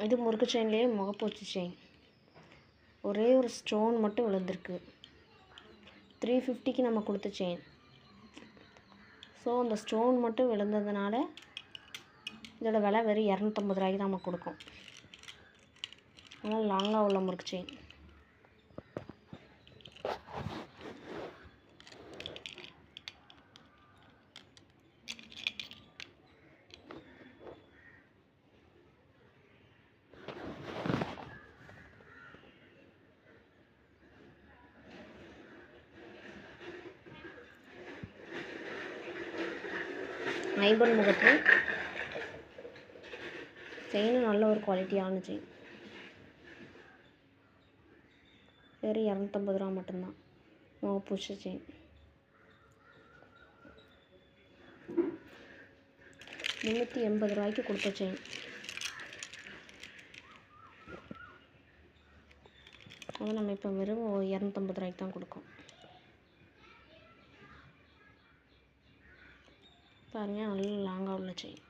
இது முறுக்கு செயின்லேயே முகப்பூச்சி செயின். ஒரே ஒரு ஸ்டோன் மட்டும் விழுந்திருக்கு. 350க்கு நம்ம கொடுத்த செயின். ஸோ அந்த ஸ்டோன் மட்டும் விழுந்ததுனால இதோட விலை வெறும் 250 ரூபாய்க்கு தான் நம்ம கொடுக்கும். அதனால் லாங்காக உள்ள முறுக்கு செயின். ஐம்பன் முகத்தில் செயினும் நல்ல ஒரு குவாலிட்டியான செயின். வெறும் 250 ரூபா மட்டும்தான் முகப்பூச்சி செயின். 380 ரூபாய்க்கு கொடுத்த செயின். அதை நம்ம இப்போ வெறும் 250 ரூபாய்க்கு தான் கொடுக்கும். பாருங்கள், நல்ல லாங்காக உள்ள செயின்.